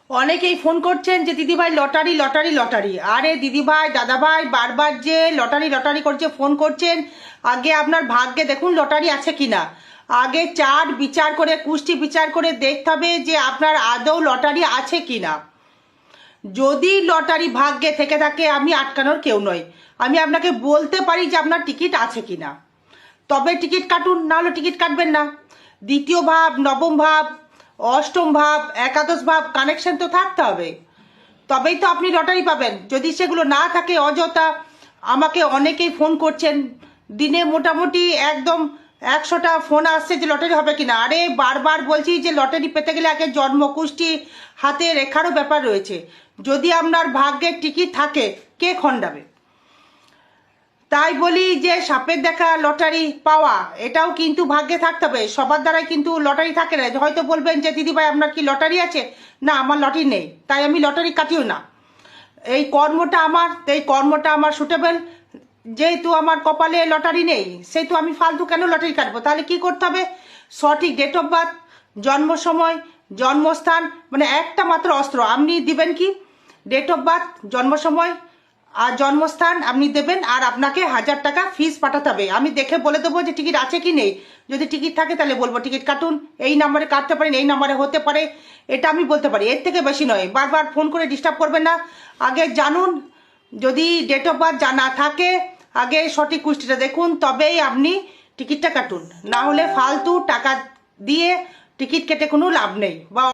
অনেকেই ফোন করছেন যে দিদিভাই লটারি লটারি লটারি। আরে দিদিভাই দাদাভাই বারবার যে লটারি লটারি করছে ফোন করছেন, আগে আপনার ভাগ্যে দেখুন লটারি আছে কিনা। আগে চার্ট বিচার করে কুষ্টি বিচার করে দেখতে হবে যে আপনার আদৌ লটারি আছে কিনা। যদি লটারি ভাগ্যে থেকে থাকে আমি আটকানোর কেউ নই, আমি আপনাকে বলতে পারি যে আপনার টিকিট আছে কিনা। তবে টিকিট কাটুন, না হলে টিকিট কাটবেন না। দ্বিতীয় ভাব, নবম ভাব, অষ্টম ভাব, একাদশ ভাব কানেকশন তো থাকতে হবে, তবেই তো আপনি লটারি পাবেন। যদি সেগুলো না থাকে অযথা আমাকে অনেকেই ফোন করছেন, দিনে মোটামুটি একদম 100টা ফোন আসছে যে লটারি হবে কিনা। আরে বারবার বলছি যে লটারি পেতে গেলে আগে জন্ম কুষ্টি হাতে রেখারও ব্যাপার রয়েছে। যদি আপনার ভাগ্যের টিকিট থাকে কে খণ্ডাবে। তাই বলি যে সাপের দেখা লটারি পাওয়া এটাও কিন্তু ভাগ্যে থাকতে হবে, সবার দ্বারাই কিন্তু লটারি থাকে না। হয়তো বলবেন যে দিদিভাই আপনার কি লটারি আছে? না, আমার লটারি নেই, তাই আমি লটারি কাটিও না। এই কর্মটা আমার সুটেবল, যেহেতু আমার কপালে লটারি নেই সেহেতু আমি ফালতু কেন লটারি কাটবো। তাহলে কি করতে হবে? সঠিক ডেট অফ বার্থ, জন্ম সময়, জন্মস্থান, মানে একটা মাত্র অস্ত্র আপনি দিবেন কি ডেট অফ বার্থ, জন্ম সময় আর জন্মস্থান আপনি দেবেন, আর আপনাকে 1000 টাকা ফিস পাঠাতে হবে। আমি দেখে বলে দেবো যে টিকিট আছে কি নেই। যদি টিকিট থাকে তাহলে বলবো টিকিট কাটুন, এই নাম্বারে কাটতে পারেন, এই নাম্বারে হতে পারে, এটা আমি বলতে পারি। এর থেকে বেশি নয়। বারবার ফোন করে ডিস্টার্ব করবেন না, আগে জানুন। যদি ডেট অফ বার্থ জানা থাকে আগে সঠিক কুষ্টিটা দেখুন, তবেই আপনি টিকিটটা কাটুন। না হলে ফালতু টাকা দিয়ে টিকিট কেটে কোনো লাভ নেই। বা